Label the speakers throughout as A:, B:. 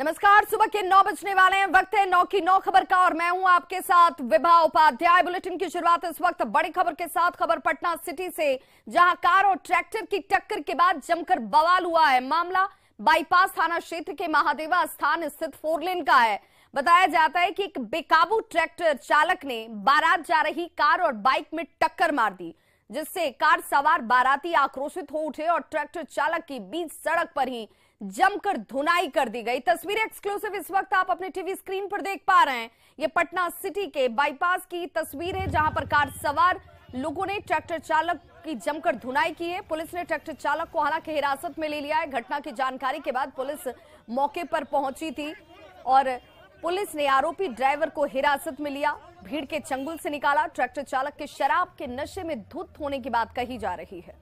A: नमस्कार, सुबह के 9 बजने वाले हैं। वक्त है 9 की 9 खबर का और मैं हूं आपके साथ विभा उपाध्याय। बुलेटिन की शुरुआत इस वक्त बड़ी खबर के साथ। खबर पटना सिटी से, जहां कार और ट्रैक्टर की टक्कर के बाद जमकर बवाल हुआ है। मामला बाईपास थाना क्षेत्र के महादेवा स्थान स्थित 4 लेन का है। बताया जाता है कि एक बेकाबू ट्रैक्टर चालक ने बारात जा रही कार और बाइक में टक्कर मार दी, जिससे कार सवार बाराती आक्रोशित हो उठे और ट्रैक्टर चालक की बीच सड़क पर ही जमकर धुनाई कर दी गई। तस्वीरें एक्सक्लूसिव इस वक्त आप अपने टीवी स्क्रीन पर देख पा रहे हैं। ये पटना सिटी के बाईपास की तस्वीर है, जहां पर कार सवार लोगों ने ट्रैक्टर चालक की जमकर धुनाई की है। पुलिस ने ट्रैक्टर चालक को हालांकि हिरासत में ले लिया है। घटना की जानकारी के बाद पुलिस मौके पर पहुंची थी और पुलिस ने आरोपी ड्राइवर को हिरासत में लिया, भीड़ के चंगुल से निकाला। ट्रैक्टर चालक के शराब के नशे में धुत होने की बात कही जा रही है।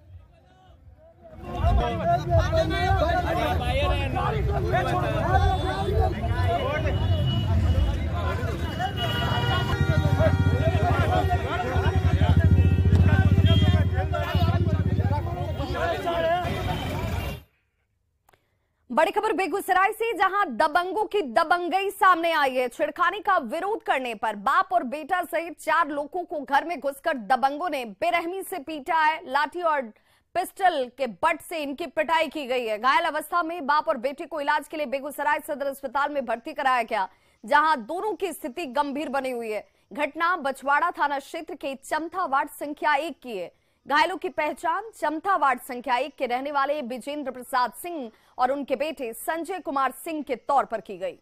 A: बड़ी खबर बेगूसराय से, जहां दबंगों की दबंगई सामने आई है। छेड़खानी का विरोध करने पर बाप और बेटा सहित 4 लोगों को घर में घुसकर दबंगों ने बेरहमी से पीटा है। लाठी और पिस्टल के बट से इनकी पिटाई की गई है। घायल अवस्था में बाप और बेटे को इलाज के लिए बेगूसराय सदर अस्पताल में भर्ती कराया गया, जहां दोनों की स्थिति गंभीर बनी हुई है। घटना बछवाड़ा थाना क्षेत्र के चमथा वार्ड संख्या 1 की है। घायलों की पहचान चमथा वार्ड संख्या 1 के रहने वाले विजेंद्र प्रसाद सिंह और उनके बेटे संजय कुमार सिंह के तौर पर की गई।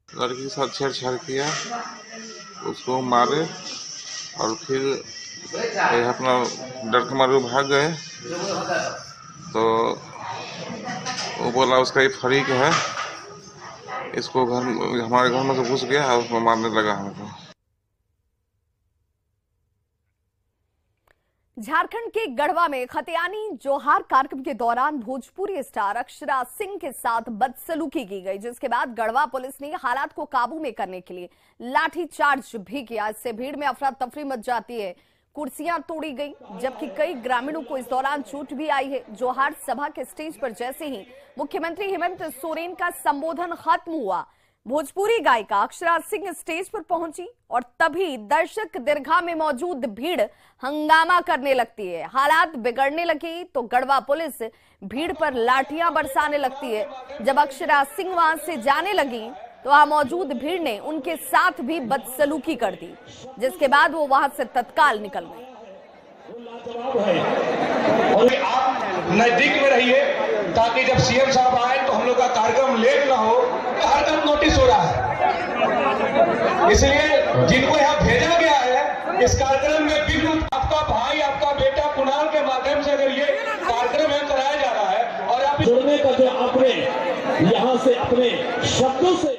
B: लड़की के साथ छेड़छाड़ किया, उसको मारे और फिर अपना डर के मारे भाग गए। तो वो बोला उसका ही फरीक है, इसको हमारे घर में से घुस गया और उसको मारने लगा हमको।
A: झारखंड के गढ़वा में खतियानी जोहार कार्यक्रम के दौरान भोजपुरी स्टार अक्षरा सिंह के साथ बदसलूकी की गई, जिसके बाद गढ़वा पुलिस ने हालात को काबू में करने के लिए लाठीचार्ज भी किया। इससे भीड़ में अफरा तफरी मच जाती है, कुर्सियां तोड़ी गई, जबकि कई ग्रामीणों को इस दौरान चोट भी आई है। जोहार सभा के स्टेज पर जैसे ही मुख्यमंत्री हेमंत सोरेन का संबोधन खत्म हुआ, भोजपुरी गायिका अक्षरा सिंह स्टेज पर पहुंची और तभी दर्शक दीर्घा में मौजूद भीड़ हंगामा करने लगती है। हालात बिगड़ने लगी तो गढ़वा पुलिस भीड़ पर लाठियां बरसाने लगती है। जब अक्षरा सिंह वहां से जाने लगी तो वहां मौजूद भीड़ ने उनके साथ भी बदसलूकी कर दी, जिसके बाद वो वहां से तत्काल निकल गए।
C: आप नजदीक में रहिए ताकि जब सीएम साहब आए तो हम लोग का कार्यक्रम लेट ना हो। कार्यक्रम नोटिस हो रहा है, इसलिए जिनको यहाँ भेजा गया है इस कार्यक्रम में विघ्न आपका भाई, आपका बेटा कुणाल के माध्यम से अगर ये कार्यक्रम है कराया जा रहा है और आप जुड़ने का जो अपने यहाँ से अपने शब्दों से।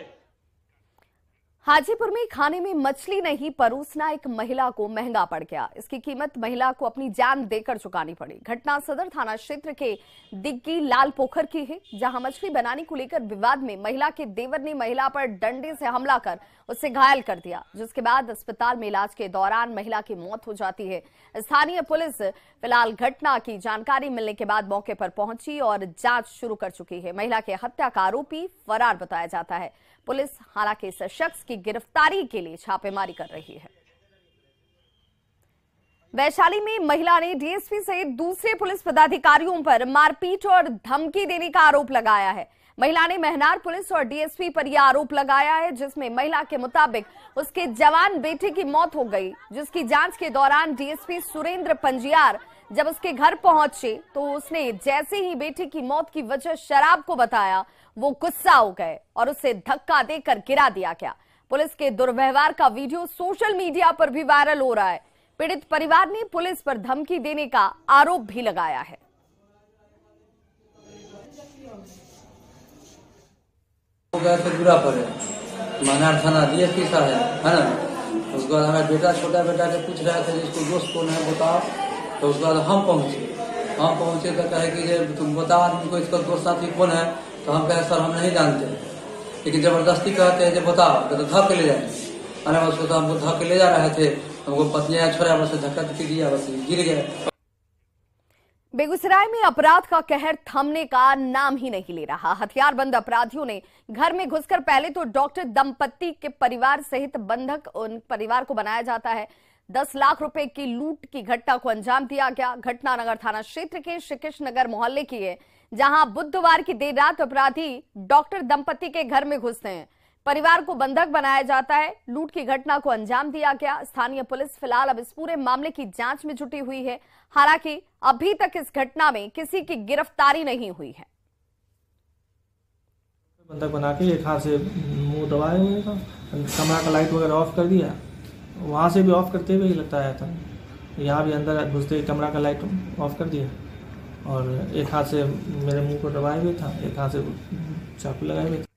A: हाजीपुर में खाने में मछली नहीं परोसना एक महिला को महंगा पड़ गया। इसकी कीमत महिला को अपनी जान देकर चुकानी पड़ी। घटना सदर थाना क्षेत्र के दिग्गी लाल पोखर की है, जहां मछली बनाने को लेकर विवाद में महिला के देवर ने महिला पर डंडे से हमला कर उसे घायल कर दिया, जिसके बाद अस्पताल में इलाज के दौरान महिला की मौत हो जाती है। स्थानीय पुलिस फिलहाल घटना की जानकारी मिलने के बाद मौके पर पहुंची और जांच शुरू कर चुकी है। महिला के हत्या का आरोपी फरार बताया जाता है। पुलिस हालांकि इस शख्स की गिरफ्तारी के लिए छापेमारी कर रही है। वैशाली में महिला ने डीएसपी सहित दूसरे पुलिस पदाधिकारियों पर मारपीट और धमकी देने का आरोप लगाया है। महिला ने महनार पुलिस और डीएसपी पर यह आरोप लगाया है, जिसमें महिला के मुताबिक उसके जवान बेटे की मौत हो गई, जिसकी जांच के दौरान डीएसपी सुरेंद्र पंजियार जब उसके घर पहुंचे तो उसने जैसे ही बेटे की मौत की वजह शराब को बताया, वो गुस्सा हो गए और उसे धक्का देकर गिरा दिया गया। पुलिस के दुर्व्यवहार का वीडियो सोशल मीडिया पर भी वायरल हो रहा है। पीड़ित परिवार ने पुलिस पर धमकी देने का आरोप भी लगाया है।
D: बुरा पड़े महनार थाना डीएसपी साहब है ना, उसके बाद हमारा बेटा छोटा बेटा के पूछ रहे थे इसको दोस्त कौन है बताओ, तो उसके बाद हम पहुंचे तो कहे कि तुम बताओ आदमी को इसका दोस्त साथी कौन है, तो हम कहे सर हम नहीं जानते, लेकिन जबरदस्ती कहते हैं जो बताओ तो धक ले जाए। अरे उसको तो हमको धक ले जा रहे थे, हमको पत्नी छोड़ा बस धक्का दिया, बस गिर गए।
A: बेगूसराय में अपराध का कहर थमने का नाम ही नहीं ले रहा। हथियारबंद अपराधियों ने घर में घुसकर पहले तो डॉक्टर दंपति के परिवार सहित बंधक उन परिवार को बनाया जाता है। 10 लाख रुपए की लूट की घटना को अंजाम दिया गया। घटना नगर थाना क्षेत्र के श्रीकृष्ण नगर मोहल्ले की है, जहां बुधवार की देर रात अपराधी डॉक्टर दंपति के घर में घुसते हैं। परिवार को बंधक बनाया जाता है। लूट की घटना को अंजाम दिया गया। स्थानीय पुलिस फिलहाल अब इस पूरे मामले की जांच में जुटी हुई है। हालांकि अभी तक इस घटना में किसी की गिरफ्तारी नहीं हुई है।
E: बंधक बना के एक हाथ से मुंह दबाए हुए था, कमरा का लाइट वगैरह ऑफ कर दिया। वहां से भी ऑफ करते हुए ही लगता आया था। यहाँ भी अंदर घुसते कमरा का लाइट ऑफ कर दिया और एक हाथ से मेरे मुंह को दबाए हुए था, एक हाथ से चाकू लगाए हुए थे।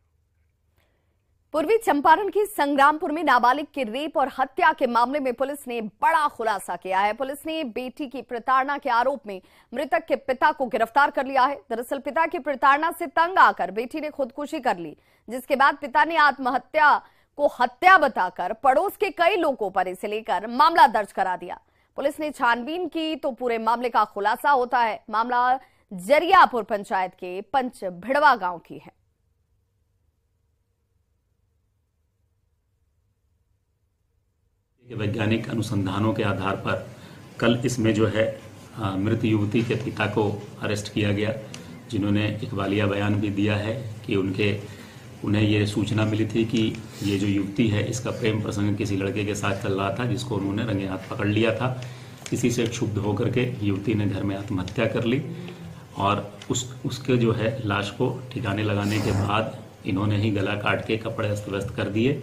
A: पूर्वी चंपारण की संग्रामपुर में नाबालिग के रेप और हत्या के मामले में पुलिस ने बड़ा खुलासा किया है। पुलिस ने बेटी की प्रताड़ना के आरोप में मृतक के पिता को गिरफ्तार कर लिया है। दरअसल पिता की प्रताड़ना से तंग आकर बेटी ने खुदकुशी कर ली, जिसके बाद पिता ने आत्महत्या को हत्या बताकर पड़ोस के कई लोगों पर इसे लेकर मामला दर्ज करा दिया। पुलिस ने छानबीन की तो पूरे मामले का खुलासा होता है। मामला जरियापुर पंचायत के पंच भिड़वा गांव की है।
F: वैज्ञानिक अनुसंधानों के आधार पर कल इसमें जो है मृत युवती के पिता को अरेस्ट किया गया, जिन्होंने इकबालिया बयान भी दिया है कि उन्हें ये सूचना मिली थी कि ये जो युवती है इसका प्रेम प्रसंग किसी लड़के के साथ चल रहा था, जिसको उन्होंने रंगे हाथ पकड़ लिया था। इसी से क्षुब्ध होकर के युवती ने घर में आत्महत्या कर ली और उसके जो है लाश को ठिकाने लगाने के बाद इन्होंने ही गला काट के कपड़े अस्त व्यस्त कर दिए।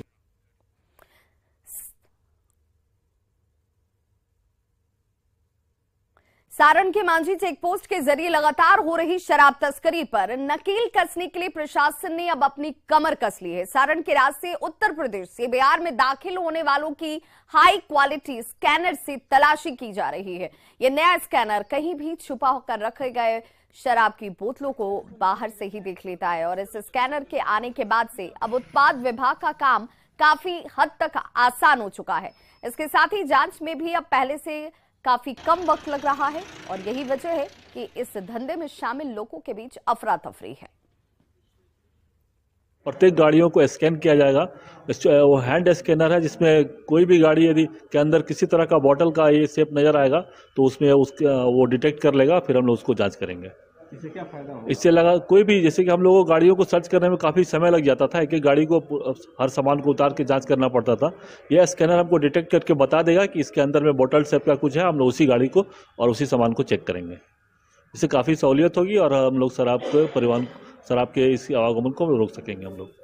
A: सारण के मांझी चेक पोस्ट के जरिए लगातार हो रही शराब तस्करी पर नकेल कसने के लिए प्रशासन ने अब अपनी कमर कस ली है। सारण के रास्ते उत्तर प्रदेश से बिहार में दाखिल होने वालों की हाई क्वालिटी स्कैनर से तलाशी की जा रही है। यह नया स्कैनर कहीं भी छुपा होकर रखे गए शराब की बोतलों को बाहर से ही देख लेता है और इस स्कैनर के आने के बाद से अब उत्पाद विभाग का काम काफी हद तक आसान हो चुका है। इसके साथ ही जांच में भी अब पहले से काफी कम वक्त लग रहा है और यही वजह है कि इस धंधे में शामिल लोगों के बीच अफरा तफरी है।
G: प्रत्येक गाड़ियों को स्कैन किया जाएगा। वो हैंड स्कैनर है, जिसमें कोई भी गाड़ी यदि के अंदर किसी तरह का बॉटल का ये शेप नजर आएगा तो उसमें वो डिटेक्ट कर लेगा, फिर हम लोग उसको जांच करेंगे।
E: इससे क्या फायदा होगा?
G: इससे लगा कोई भी, जैसे कि हम लोगों को गाड़ियों को सर्च करने में काफ़ी समय लग जाता था, एक एक गाड़ी को हर सामान को उतार के जांच करना पड़ता था। यह स्कैनर हमको डिटेक्ट करके बता देगा कि इसके अंदर में बोतल शेप का कुछ है, हम लोग उसी गाड़ी को और उसी सामान को चेक करेंगे। इससे काफ़ी सहूलियत होगी और हम लोग शराब के इस आवागमन को रोक सकेंगे हम लोग।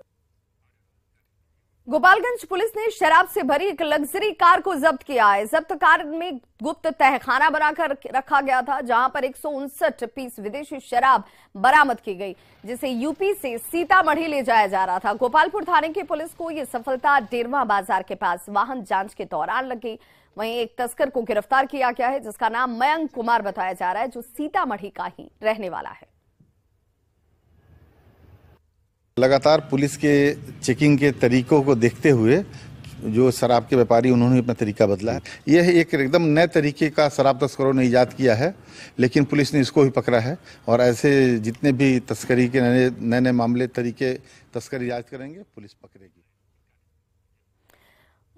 A: गोपालगंज पुलिस ने शराब से भरी एक लग्जरी कार को जब्त किया है। जब्त कार में गुप्त तहखाना बनाकर रखा गया था, जहां पर 159 पीस विदेशी शराब बरामद की गई, जिसे यूपी से सीतामढ़ी ले जाया जा रहा था। गोपालपुर थाने की पुलिस को यह सफलता डेरवा बाजार के पास वाहन जांच के दौरान लगी। वहीं एक तस्कर को गिरफ्तार किया गया है, जिसका नाम मयंक कुमार बताया जा रहा है, जो सीतामढ़ी का ही रहने वाला है।
H: लगातार पुलिस के चेकिंग के तरीकों को देखते हुए जो शराब के व्यापारी उन्होंने अपना तरीका बदला है। यह एक एकदम नए तरीके का शराब तस्करों ने ईजाद किया है, लेकिन पुलिस ने इसको भी पकड़ा है और ऐसे जितने भी तस्करी के नए नए मामले तरीके तस्कर ईजाद करेंगे पुलिस पकड़ेगी।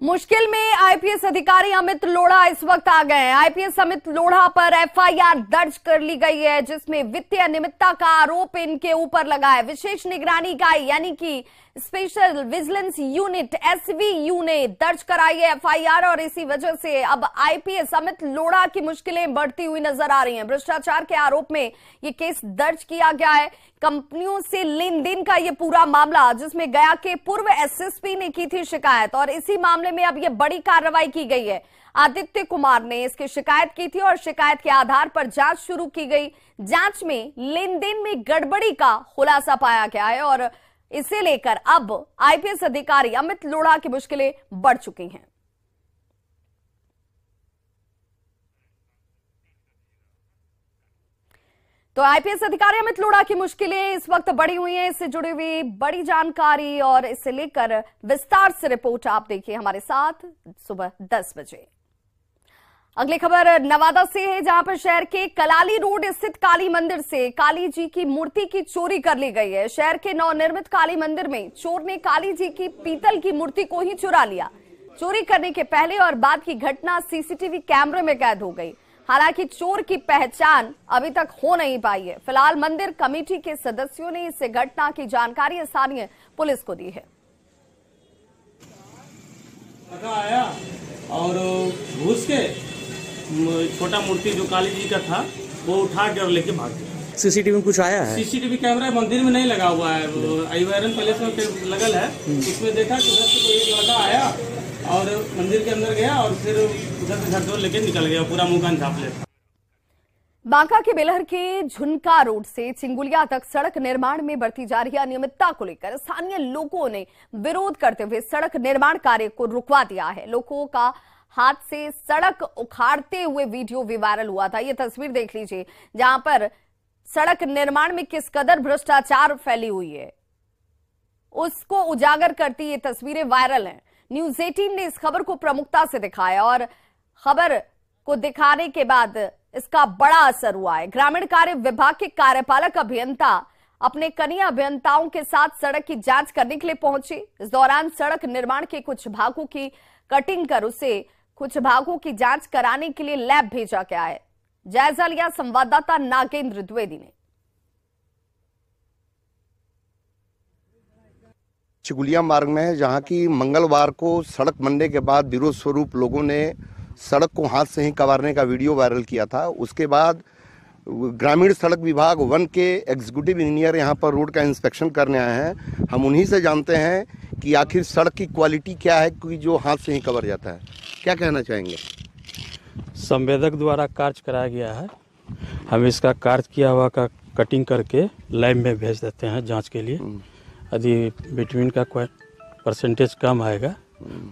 A: मुश्किल में आईपीएस अधिकारी अमित लोढ़ा इस वक्त आ गए हैं। आईपीएस अमित लोढ़ा पर एफआईआर दर्ज कर ली गई है, जिसमें वित्तीय अनियमितता का आरोप इनके ऊपर लगा है। विशेष निगरानी इकाई यानी कि स्पेशल विजिलेंस यूनिट एसवीयू ने दर्ज कराई है एफआईआर और इसी वजह से अब आईपीएस अमित लोढ़ा की मुश्किलें बढ़ती हुई नजर आ रही हैं। भ्रष्टाचार के आरोप में ये केस दर्ज किया गया है। कंपनियों से लेन देन का ये पूरा मामला, जिसमें गया के पूर्व एसएसपी ने की थी शिकायत और इसी मामले में अब ये बड़ी कार्रवाई की गई है। आदित्य कुमार ने इसकी शिकायत की थी और शिकायत के आधार पर जांच शुरू की गई। जांच में लेन देन में गड़बड़ी का खुलासा पाया गया है और इसे लेकर अब आईपीएस अधिकारी अमित लोढ़ा की मुश्किलें बढ़ चुकी हैं। तो आईपीएस अधिकारी अमित लोढ़ा की मुश्किलें इस वक्त बढ़ी हुई हैं। इससे जुड़ी हुई बड़ी जानकारी और इसे लेकर विस्तार से रिपोर्ट आप देखिए हमारे साथ सुबह 10 बजे। अगली खबर नवादा से है, जहां पर शहर के कलाली रोड स्थित काली मंदिर से काली जी की मूर्ति की चोरी कर ली गई है। शहर के नवनिर्मित काली मंदिर में चोर ने काली जी की पीतल की मूर्ति को ही चुरा लिया। चोरी करने के पहले और बाद की घटना सीसीटीवी कैमरे में कैद हो गई। हालांकि चोर की पहचान अभी तक हो नहीं पाई है। फिलहाल मंदिर कमेटी के सदस्यों ने इस घटना की जानकारी स्थानीय पुलिस को दी है।
I: आया और घुस के छोटा मूर्ति जो काली जी का था वो उठा के और लेके भाग गया।
J: सीसीटीवी में कुछ आया है?
I: सीसीटीवी कैमरा मंदिर में नहीं लगा हुआ है, आईवायरन पैलेस में लगल है। उसमें देखा कि उधर से कोई एक लड़का आया और मंदिर के अंदर गया और फिर उधर से झकझोर लेके निकल गया, पूरा मुंह कान झाँप लेता।
A: बांका के बेलहर के झुनका रोड से चिंगुलिया तक सड़क निर्माण में बढ़ती जा रही अनियमितता को लेकर स्थानीय लोगों ने विरोध करते हुए सड़क निर्माण कार्य को रुकवा दिया है। लोगों का हाथ से सड़क उखाड़ते हुए वीडियो भी वायरल हुआ था। ये तस्वीर देख लीजिए, जहां पर सड़क निर्माण में किस कदर भ्रष्टाचार फैली हुई है उसको उजागर करती ये तस्वीरें वायरल हैं। न्यूज 18 ने इस खबर को प्रमुखता से दिखाया और खबर को दिखाने के बाद इसका बड़ा असर हुआ है। ग्रामीण कार्य विभाग के कार्यपालक अभियंता अपने कनीय अभियंताओं के साथ सड़क की जांच करने के लिए पहुंचे। इस दौरान सड़क निर्माण के कुछ भागों की कटिंग कर उसे कुछ भागों की जांच कराने के लिए लैब भेजा गया है। जायजा लिया संवाददाता नागेंद्र द्विवेदी ने।
K: चिगुलिया मार्ग में है, जहां की मंगलवार को सड़क बनने के बाद विरोध स्वरूप लोगों ने सड़क को हाथ से ही कबाड़ने का वीडियो वायरल किया था। उसके बाद ग्रामीण सड़क विभाग 1 के एग्जीक्यूटिव इंजीनियर यहां पर रोड का इंस्पेक्शन करने आए हैं। हम उन्हीं से जानते हैं कि आखिर सड़क की क्वालिटी क्या है कि जो हाथ से ही कवर जाता है। क्या कहना चाहेंगे?
L: संवेदक द्वारा कार्य कराया गया है। हम इसका कार्य किया हुआ का कटिंग करके लैब में भेज देते हैं जांच के लिए। यदि विटामिन का कोई परसेंटेज कम आएगा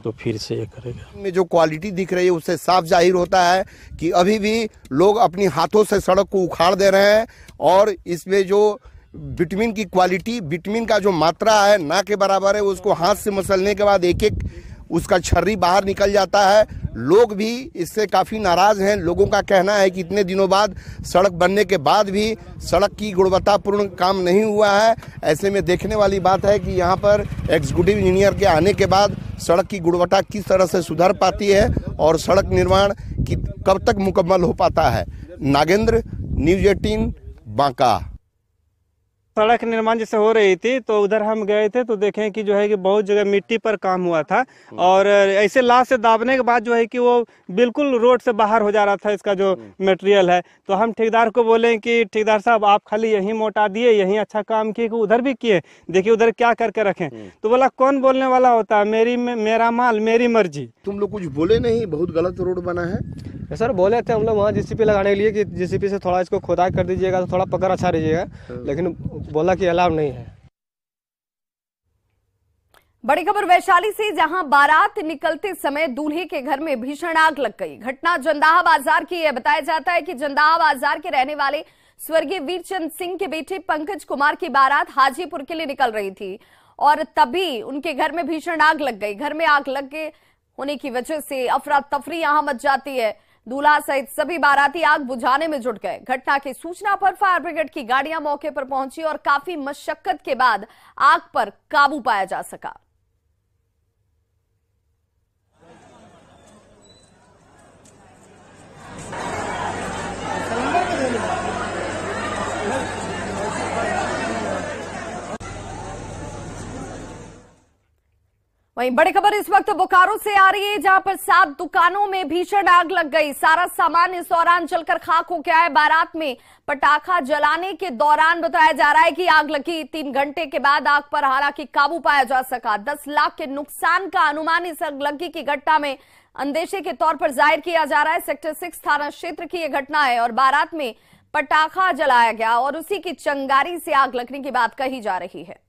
L: तो फिर से ये करेगा।
K: में जो क्वालिटी दिख रही है उससे साफ जाहिर होता है कि अभी भी लोग अपनी हाथों से सड़क को उखाड़ दे रहे हैं और इसमें जो विटामिन की क्वालिटी, विटामिन का जो मात्रा है ना के बराबर है। उसको हाथ से मसलने के बाद एक एक उसका छर्री बाहर निकल जाता है। लोग भी इससे काफ़ी नाराज़ हैं। लोगों का कहना है कि इतने दिनों बाद सड़क बनने के बाद भी सड़क की गुणवत्तापूर्ण काम नहीं हुआ है। ऐसे में देखने वाली बात है कि यहाँ पर एग्जीक्यूटिव इंजीनियर के आने के बाद सड़क की गुणवत्ता किस तरह से सुधर पाती है और सड़क निर्माण की कब तक मुकम्मल हो पाता है। नागेंद्र, न्यूज 18 बांका।
I: सड़क निर्माण जैसे हो रही थी तो उधर हम गए थे तो देखें कि जो है कि बहुत जगह मिट्टी पर काम हुआ था और ऐसे लाश से दाबने के बाद जो है कि वो बिल्कुल रोड से बाहर हो जा रहा था इसका जो मटेरियल है। तो हम ठेकेदार को बोले कि ठेकेदार साहब आप खाली यहीं मोटा दिए, यहीं अच्छा काम किए, उधर भी किए, देखिए उधर क्या करके रखें। तो बोला कौन बोलने वाला होता है, मेरा माल मेरी मर्जी।
K: तुम लोग कुछ बोले नहीं? बहुत गलत रोड बना है
M: सर। बोले थे हम लोग वहाँ जीसीपी लगाने के लिए कि जीसीपी से थोड़ा इसको खोदाई कर दीजिएगा तो थोड़ा पकड़ अच्छा रहिएगा, लेकिन बोला कि अलाउ नहीं है।
A: बड़ी खबर वैशाली से, जहां बारात निकलते समय दूल्हे के घर में भीषण आग लग गई। घटना जंदाहा बाजार की है। बताया जाता है कि जंदाहा बाजार के रहने वाले स्वर्गीय वीरचंद सिंह के बेटे पंकज कुमार की बारात हाजीपुर के लिए निकल रही थी और तभी उनके घर में भीषण आग लग गई। घर में आग लग गए होने की वजह से अफरा तफरी यहां मच जाती है। दूल्हा सहित सभी बाराती आग बुझाने में जुट गए। घटना की सूचना पर फायर ब्रिगेड की गाड़ियां मौके पर पहुंची और काफी मशक्कत के बाद आग पर काबू पाया जा सका। वहीं बड़ी खबर इस वक्त बोकारो से आ रही है, जहां पर 7 दुकानों में भीषण आग लग गई। सारा सामान इस दौरान जलकर खाक हो गया है। बारात में पटाखा जलाने के दौरान बताया जा रहा है कि आग लगी। 3 घंटे के बाद आग पर हालांकि काबू पाया जा सका। 10 लाख के नुकसान का अनुमान इस आगलगी की घटना में अंदेशे के तौर पर जाहिर किया जा रहा है। सेक्टर 6 थाना क्षेत्र की यह घटना है और बारात में पटाखा जलाया गया और उसी की चिंगारी से आग लगने की बात कही जा रही है।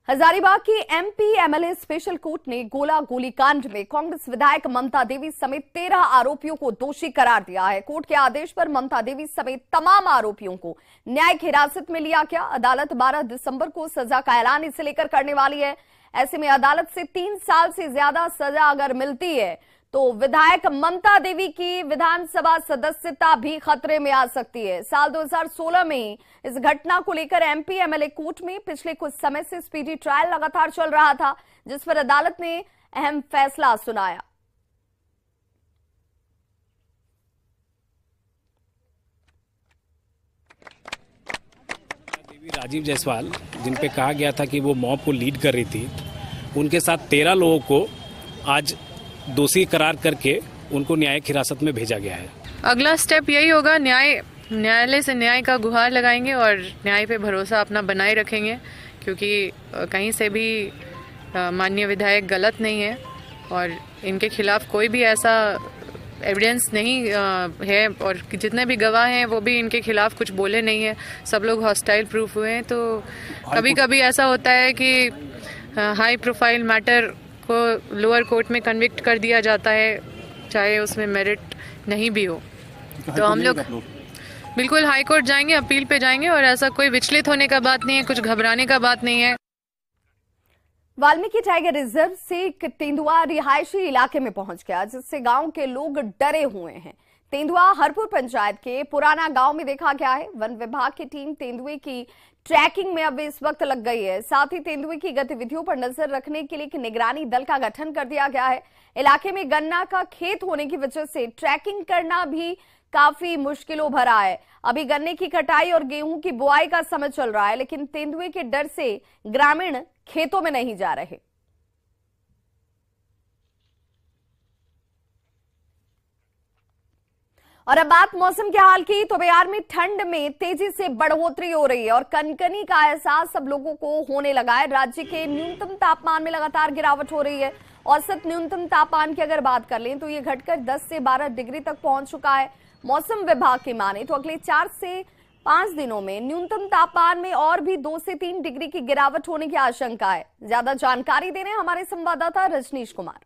A: हजारीबाग की एमपी एमएलए स्पेशल कोर्ट ने गोला गोलीकांड में कांग्रेस विधायक ममता देवी समेत 13 आरोपियों को दोषी करार दिया है। कोर्ट के आदेश पर ममता देवी समेत तमाम आरोपियों को न्यायिक हिरासत में लिया गया। अदालत 12 दिसंबर को सजा का ऐलान इसे लेकर करने वाली है। ऐसे में अदालत से 3 साल से ज्यादा सजा अगर मिलती है तो विधायक ममता देवी की विधानसभा सदस्यता भी खतरे में आ सकती है। साल 2016 में इस घटना को लेकर एमपी एमएलए कोर्ट में पिछले कुछ समय से स्पीडी ट्रायल लगातार चल रहा था, जिस पर अदालत ने अहम फैसला सुनाया।
J: राजीव जायसवाल, जिन पे कहा गया था कि वो मॉब को लीड कर रही थी, उनके साथ 13 लोगों को आज दोषी करार करके उनको न्यायिक हिरासत में भेजा गया है।
N: अगला स्टेप यही होगा, न्यायालय से न्याय का गुहार लगाएंगे और न्याय पे भरोसा अपना बनाए रखेंगे, क्योंकि कहीं से भी माननीय विधायक गलत नहीं है और इनके खिलाफ कोई भी ऐसा एविडेंस नहीं है और जितने भी गवाह हैं वो भी इनके खिलाफ कुछ बोले नहीं है। सब लोग हॉस्टाइल प्रूफ हुए हैं। तो कभी कभी ऐसा होता है कि हाई प्रोफाइल मैटर को लोअर कोर्ट में कन्विक्ट कर दिया जाता है, चाहे उसमें मेरिट नहीं भी हो। तो हम लोग बिल्कुल हाई कोर्ट जाएंगे, अपील पे जाएंगे और ऐसा कोई विचलित होने का बात नहीं है, कुछ घबराने का बात नहीं है।
A: वाल्मीकि टाइगर रिजर्व से तेंदुआ रिहायशी इलाके में पहुंच गया, जिससे गांव के लोग डरे हुए हैं। तेंदुआ हरपुर पंचायत के पुराना गांव में देखा गया है। वन विभाग की टीम तेंदुए की ट्रैकिंग में अब इस वक्त लग गई है। साथ ही तेंदुए की गतिविधियों पर नजर रखने के लिए एक निगरानी दल का गठन कर दिया गया है। इलाके में गन्ना का खेत होने की वजह से ट्रैकिंग करना भी काफी मुश्किलों भरा है। अभी गन्ने की कटाई और गेहूं की बुआई का समय चल रहा है, लेकिन तेंदुए के डर से ग्रामीण खेतों में नहीं जा रहे। और अब बात मौसम के हाल की, तो बिहार में ठंड में तेजी से बढ़ोतरी हो रही है और कनकनी का एहसास सब लोगों को होने लगा है। राज्य के न्यूनतम तापमान में लगातार गिरावट हो रही है। औसत न्यूनतम तापमान की अगर बात कर लें तो ये घटकर 10 से 12 डिग्री तक पहुंच चुका है। मौसम विभाग की माने तो अगले 4 से 5 दिनों में न्यूनतम तापमान में और भी 2 से 3 डिग्री की गिरावट होने की आशंका है। ज्यादा जानकारी दे रहे हैं हमारे संवाददाता रजनीश कुमार।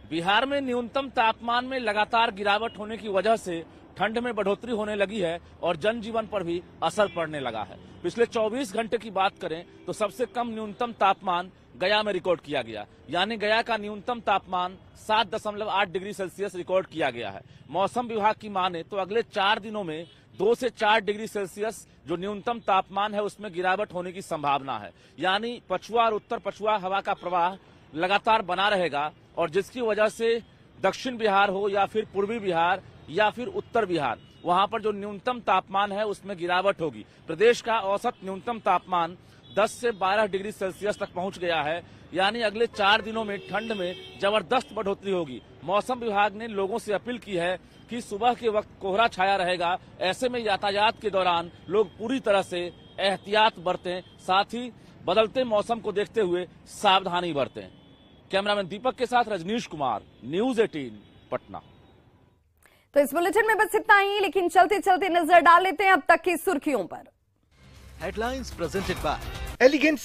O: बिहार में न्यूनतम तापमान में लगातार गिरावट होने की वजह से ठंड में बढ़ोतरी होने लगी है और जनजीवन पर भी असर पड़ने लगा है। पिछले 24 घंटे की बात करें तो सबसे कम न्यूनतम तापमान गया में रिकॉर्ड किया गया, यानी गया का न्यूनतम तापमान 7.8 डिग्री सेल्सियस रिकॉर्ड किया गया है। मौसम विभाग की माने तो अगले 4 दिनों में 2 से 4 डिग्री सेल्सियस जो न्यूनतम तापमान है उसमें गिरावट होने की संभावना है, यानी पछुआ और उत्तर पछुआ हवा का प्रवाह लगातार बना रहेगा और जिसकी वजह से दक्षिण बिहार हो या फिर पूर्वी बिहार या फिर उत्तर बिहार, वहां पर जो न्यूनतम तापमान है उसमें गिरावट होगी। प्रदेश का औसत न्यूनतम तापमान 10 से 12 डिग्री सेल्सियस तक पहुंच गया है, यानी अगले 4 दिनों में ठंड में जबरदस्त बढ़ोतरी होगी। मौसम विभाग ने लोगों से अपील की है कि सुबह के वक्त कोहरा छाया रहेगा, ऐसे में यातायात के दौरान लोग पूरी तरह से एहतियात बरतें, साथ ही बदलते मौसम को देखते हुए सावधानी बरतें। कैमरामैन दीपक के साथ रजनीश कुमार, न्यूज 18 पटना।
A: तो इस बुलेटिन में बस इतना ही, लेकिन चलते चलते नजर डाल लेते हैं अब तक की सुर्खियों पर।
P: Headlines presented by elegant